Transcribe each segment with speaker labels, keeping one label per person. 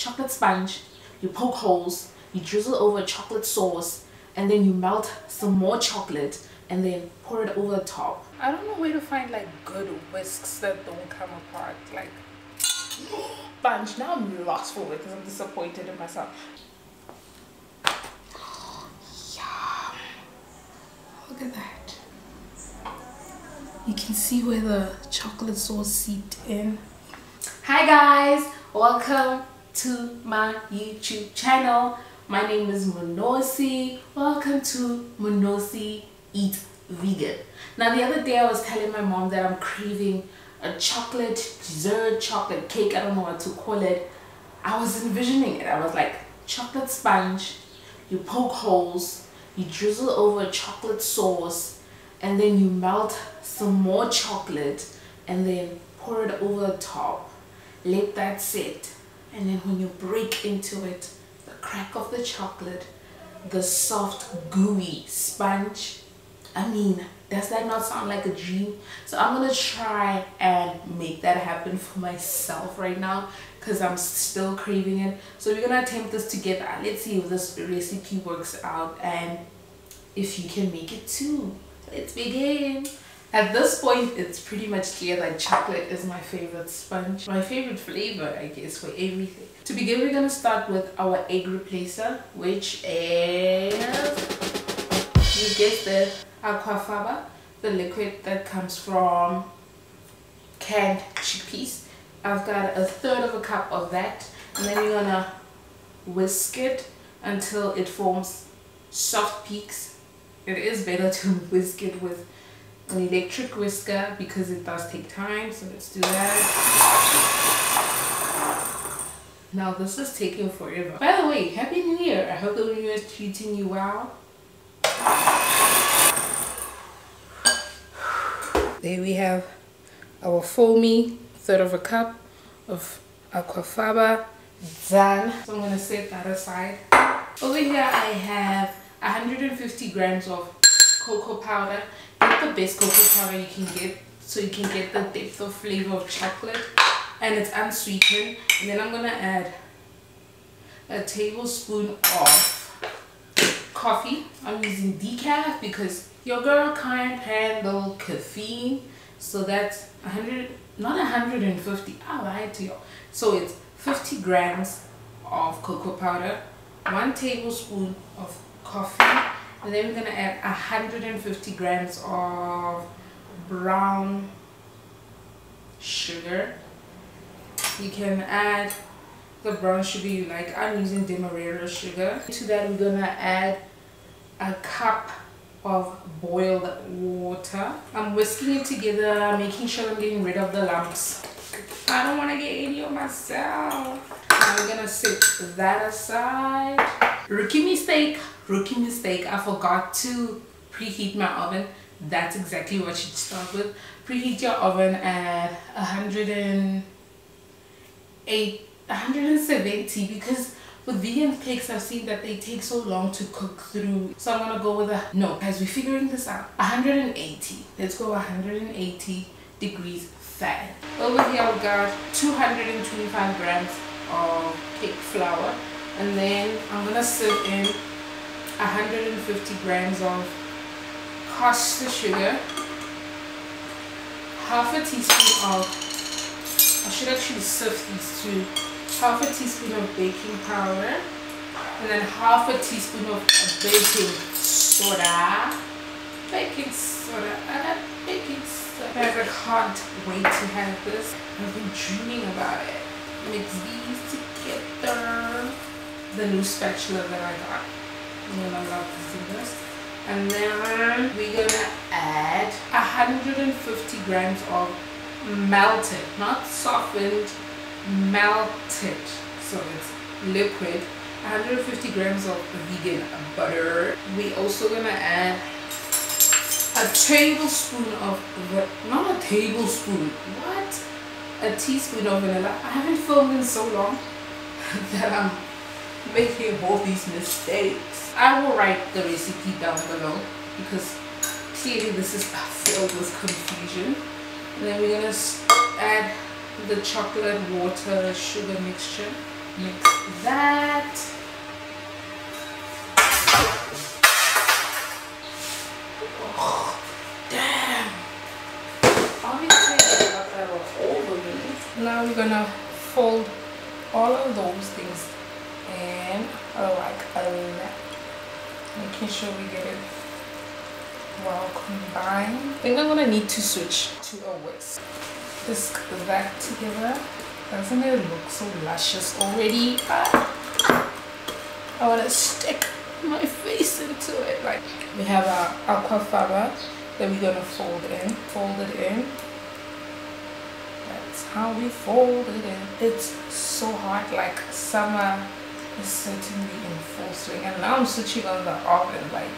Speaker 1: chocolate sponge, you poke holes, you drizzle over chocolate sauce, and then you melt some more chocolate and then pour it over the top. I don't know where to find like good whisks that don't come apart. Like sponge. Now I'm lost for it because I'm disappointed in myself. Yum. Look at that. You can see where the chocolate sauce seeped in. Hi guys, welcome to my YouTube channel. My name is Monosi. Welcome to Monosi Eat Vegan. Now the other day I was telling my mom that I'm craving a chocolate dessert, chocolate cake, I don't know what to call it. I was envisioning it. I was like, chocolate sponge, you poke holes, you drizzle over chocolate sauce, and then you melt some more chocolate and then pour it over the top. Let that sit, and then when you break into it, the crack of the chocolate, the soft gooey sponge, I mean, does that not sound like a dream? So I'm gonna try and make that happen for myself right now because I'm still craving it. So we're gonna attempt this together. Let's see if this recipe works out and if you can make it too. Let's begin. At this point, it's pretty much clear that chocolate is my favorite sponge. My favorite flavor, I guess, for everything. To begin, we're gonna start with our egg replacer, which is, you guessed it, aquafaba, the liquid that comes from canned chickpeas. I've got 1/3 cup of that, and then we're gonna whisk it until it forms soft peaks. It is better to whisk it with an electric whisker because it does take time, so let's do that. Now this is taking forever. By the way, Happy New Year! I hope the New Year is treating you well. There we have our foamy 1/3 cup of aquafaba done. So I'm gonna set that aside. Over here I have 150 grams of cocoa powder. Get the best cocoa powder you can get so you can get the depth of flavor of chocolate, and it's unsweetened. And then I'm gonna add a tablespoon of coffee. I'm using decaf because your girl can't handle caffeine, so that's 100, not 150, I lied to you. So it's 50 grams of cocoa powder, 1 tablespoon of coffee, and then we're gonna add 150 grams of brown sugar. You can add the brown sugar you like. I'm using demerara sugar. To that we're gonna add a cup of boiled water. I'm whisking it together, making sure I'm getting rid of the lumps. I don't want to get any of myself. Now I'm gonna set that aside. Rookie mistake. I forgot to preheat my oven. That's exactly what you should start with. Preheat your oven at 170 because with vegan cakes I've seen that they take so long to cook through. So I'm gonna go with no, guys, we're figuring this out. 180. Let's go 180 degrees fan. Over here I've got 225 grams of cake flour, and then I'm gonna sieve in 150 grams of castor sugar, half a teaspoon of, I should actually sift these two, half a teaspoon of baking powder, and then half a teaspoon of baking soda. Baking soda. I got baking soda. Guys, I can't wait to have this. I've been dreaming about it. Mix these together. The new spatula that I got. I'm gonna love using this. And then we're gonna add 150 grams of melted, not softened, melted, so it's liquid. 150 grams of vegan butter. We also gonna add a tablespoon of, not a tablespoon, what? A teaspoon of vanilla. I haven't filmed in so long that I'm making all these mistakes. I will write the recipe down below because clearly this is filled with confusion. And then we're gonna add the chocolate water sugar mixture. Mix that. Oh, damn. Obviously, I got that all over me. Now we're gonna fold all of those things in like that, making sure we get it well combined. I think I'm gonna need to switch to a whisk. Whisk that together. Doesn't it look so luscious already? I want to stick my face into it. Like, we have our aquafaba that we're gonna fold it in. That's how we fold it in. It's so hot, like summer is certainly in full swing, and now I'm switching on the oven. Like,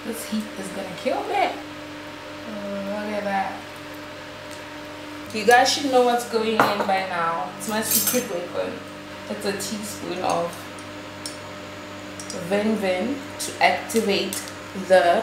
Speaker 1: this heat is gonna kill me. Look at that. You guys should know what's going in by now. It's my secret weapon. It's a teaspoon of Vin to activate the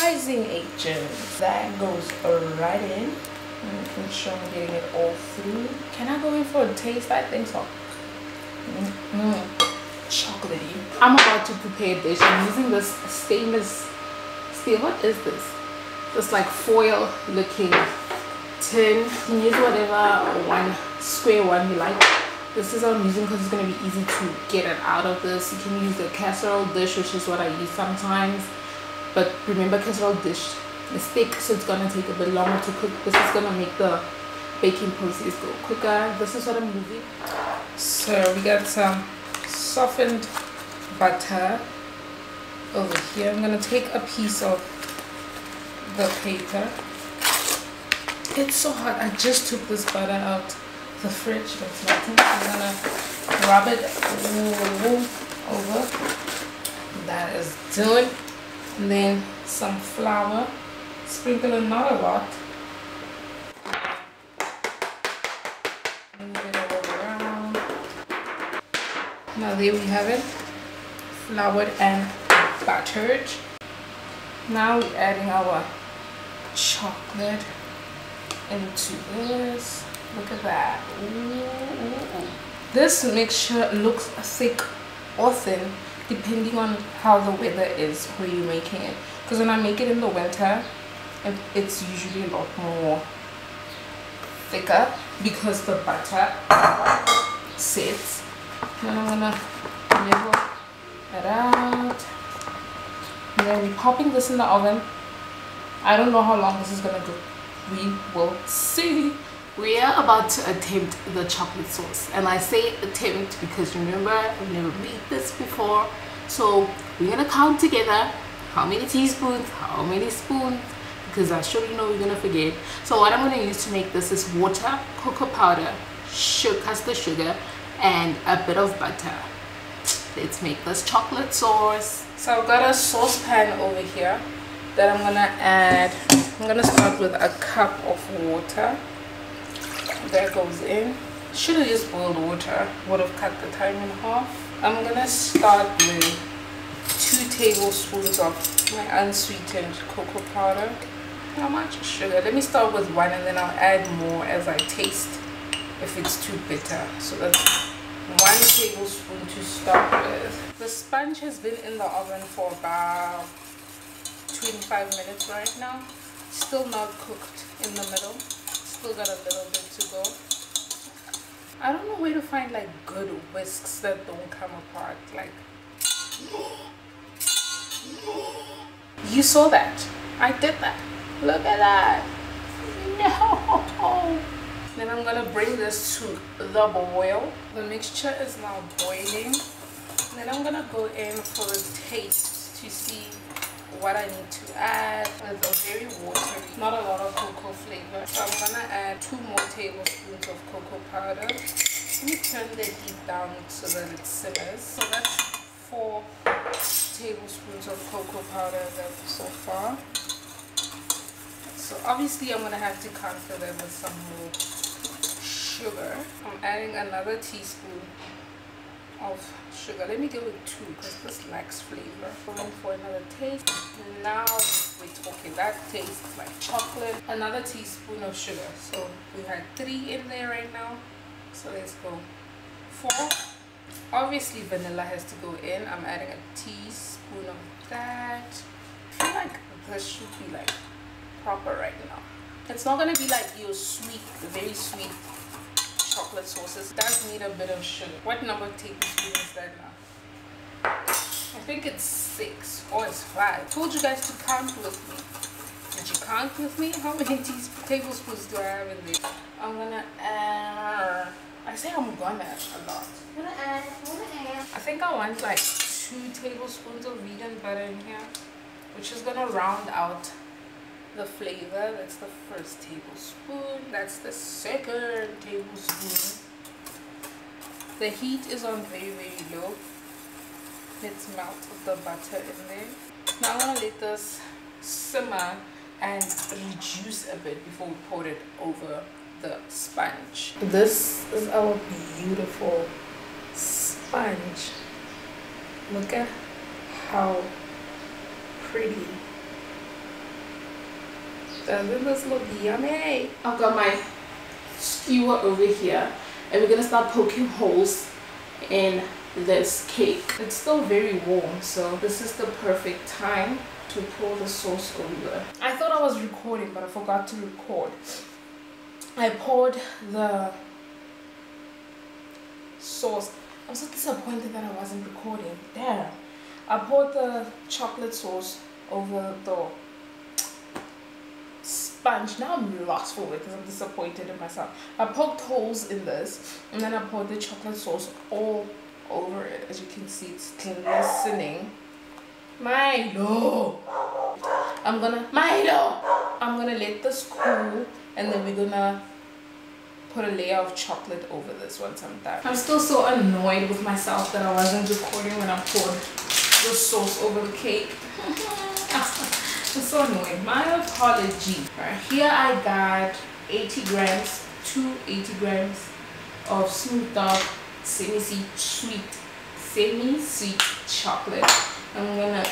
Speaker 1: rising agent. That goes right in. Making sure I'm getting it all through. Can I go in for a taste? I think so. Chocolatey. I'm about to prepare a dish. I'm using this stainless steel. What is this? This like foil looking tin. You can use whatever one square one you like. This is what I'm using because it's going to be easy to get it out of this. You can use the casserole dish, which is what I use sometimes, but remember, casserole dish is thick, so it's going to take a bit longer to cook. This is going to make the baking process go quicker. This is what I'm using. So we got some softened butter over here. I'm going to take a piece of the paper. It's so hot. I just took this butter out the fridge. It's melting. I'm gonna rub it over. That is done. And then some flour. Sprinkle it, not a lot. Move it all around. Now there we have it, floured and buttered. Now we're adding our chocolate into this. Look at that. Ooh. This mixture looks thick or thin depending on how the weather is where you're making it, because when I make it in the winter it's usually a lot more thicker because the butter sets. Then I'm gonna level it out, and then we're popping this in the oven. I don't know how long this is gonna go. We will see. We are about to attempt the chocolate sauce, and I say attempt because remember, I've never made this before. So we're gonna count together how many teaspoons, how many spoons, because I surely know we're gonna forget. So what I'm gonna use to make this is water, cocoa powder, sugar, castor sugar, and a bit of butter. Let's make this chocolate sauce. So I've got a saucepan over here that I'm gonna add. I'm gonna start with a cup of water. That goes in. Should have just boiled water, would have cut the time in half. I'm gonna start with 2 tablespoons of my unsweetened cocoa powder. How much sugar? Let me start with 1 and then I'll add more as I taste if it's too bitter. So that's 1 tablespoon to start with. The sponge has been in the oven for about 25 minutes right now. Still not cooked in the middle. Still got a little bit to go. I don't know where to find like good whisks that don't come apart. Like, you saw that? I did that. Look at that. No. Then I'm gonna bring this to the boil. The mixture is now boiling. Then I'm gonna go in for the taste to see what I need to add. It's very watery, not a lot of cocoa flavor. So I'm gonna add 2 more tablespoons of cocoa powder. Let me turn the heat down so that it simmers. So that's 4 tablespoons of cocoa powder so far. So obviously I'm gonna have to counter them with some more sugar. I'm adding another teaspoon of sugar. Let me go with 2 because this lacks flavor. Going for another taste. Now we're talking. That tastes like chocolate. Another teaspoon of sugar. So we had 3 in there right now. So let's go 4. Obviously vanilla has to go in. I'm adding a teaspoon of that. I feel like this should be like proper right now. It's not gonna be like your sweet, very sweet chocolate sauces. It does need a bit of sugar. What number tablespoon is that now? I think it's 6 or it's 5. I told you guys to count with me. Did you count with me? How many tablespoons do I have in there? I'm gonna add, I say I'm gonna add a lot. I think I want like 2 tablespoons of vegan butter in here, which is gonna round out the flavor. That's the first tablespoon. That's the second tablespoon. The heat is on very, very low. Let's melt the butter in there. Now I'm gonna let this simmer and reduce a bit before we pour it over the sponge. This is our beautiful sponge. Look at how pretty. Doesn't this look yummy? I've got my skewer over here and we're gonna start poking holes in this cake. It's still very warm, so this is the perfect time to pour the sauce over. I thought I was recording, but I forgot to record. I poured the sauce. I'm so disappointed that I wasn't recording. Damn. I poured the chocolate sauce over the sponge. Now I'm lost for it because I'm disappointed in myself. I poked holes in this and then I poured the chocolate sauce all over it. As you can see, it's glistening. Milo! I'm gonna let this cool and then we're gonna put a layer of chocolate over this once I'm done. I'm still so annoyed with myself that I wasn't recording when I poured the sauce over the cake. I'm so annoyed. My apology. Right, here I got 80 grams, 80 grams of smoothed out semi-sweet chocolate. I'm gonna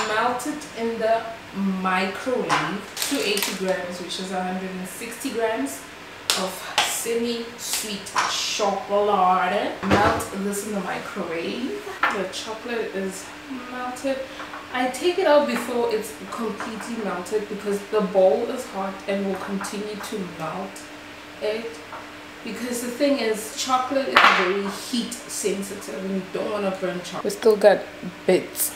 Speaker 1: melt it in the microwave to 80 grams, which is 160 grams of semi-sweet chocolate. Melt this in the microwave. The chocolate is melted. I take it out before it's completely melted because the bowl is hot and will continue to melt it. Because the thing is, chocolate is very heat sensitive and you don't want to burn chocolate. We still got bits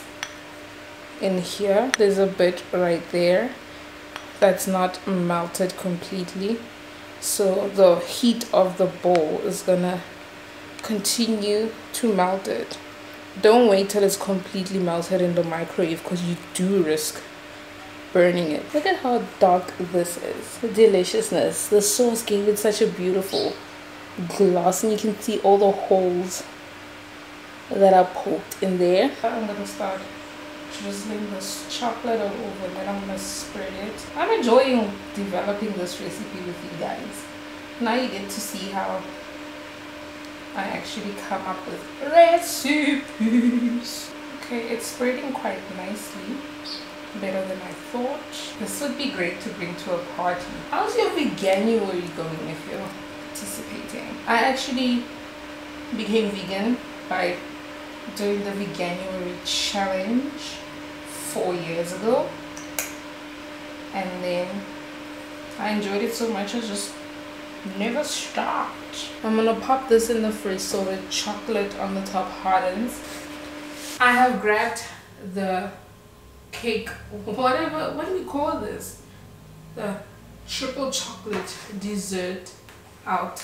Speaker 1: in here. There's a bit right there that's not melted completely. So the heat of the bowl is gonna continue to melt it. Don't wait till it's completely melted in the microwave because you do risk burning it. Look at how dark this is. The deliciousness. The sauce gave it such a beautiful gloss and you can see all the holes that are poked in there. I'm gonna start drizzling this chocolate all over and then I'm gonna spread it. I'm enjoying developing this recipe with you guys. Now you get to see how I actually come up with recipes. Okay, it's spreading quite nicely. Better than I thought. This would be great to bring to a party. How's your veganuary going if you're participating? I actually became vegan by doing the veganuary challenge 4 years ago. And then I enjoyed it so much I just never stopped. I'm gonna pop this in the fridge so the chocolate on the top hardens. I have grabbed the cake, whatever, what do we call this? The triple chocolate dessert out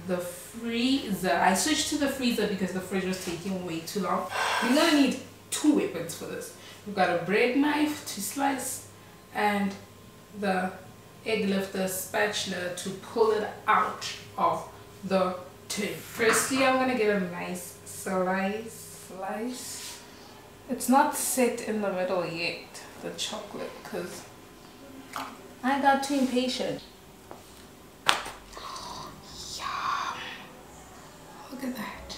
Speaker 1: the freezer. I switched to the freezer because the fridge was taking way too long. We're gonna need 2 weapons for this. We've got a bread knife to slice and the egg lifter spatula to pull it out of the tin. Firstly, I'm gonna get a nice slice. It's not set in the middle yet, the chocolate, because I got too impatient. Yum. Look at that.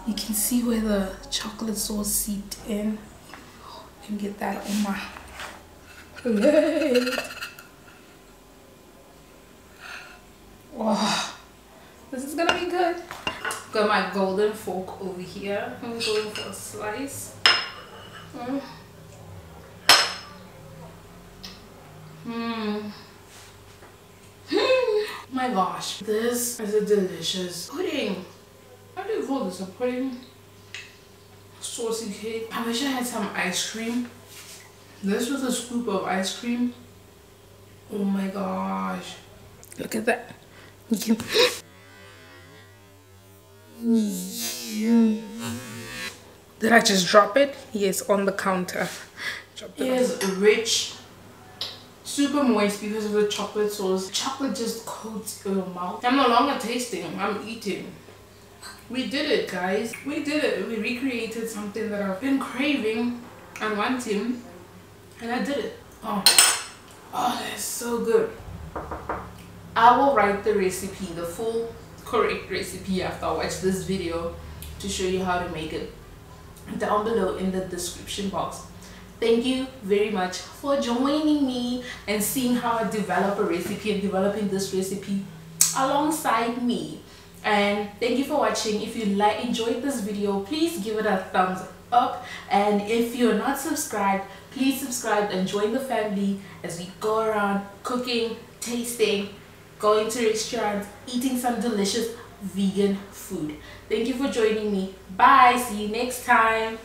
Speaker 1: You can see where the chocolate sauce seeped in. You can get that on my plate. Wow, this is gonna be good. Got my golden fork over here. I'm going for a slice. My gosh, this is a delicious pudding. How do you call this? A pudding? Saucy cake. I wish I had some ice cream. This was a scoop of ice cream. Oh my gosh. Look at that. You can... Did I just drop it? Yes, on the counter. It is rich, super moist because of the chocolate sauce. Chocolate just coats your mouth. I'm no longer tasting, I'm eating. We did it, guys. We did it. We recreated something that I've been craving and wanting, and I did it. Oh, that's so good. I will write the recipe, the full correct recipe, after I watch this video to show you how to make it, down below in the description box. Thank you very much for joining me and seeing how I develop a recipe and developing this recipe alongside me. And thank you for watching. If you enjoyed this video, please give it a thumbs up, and if you're not subscribed, please subscribe and join the family as we go around cooking, tasting, going to restaurants, eating some delicious vegan food. Thank you for joining me. Bye. See you next time.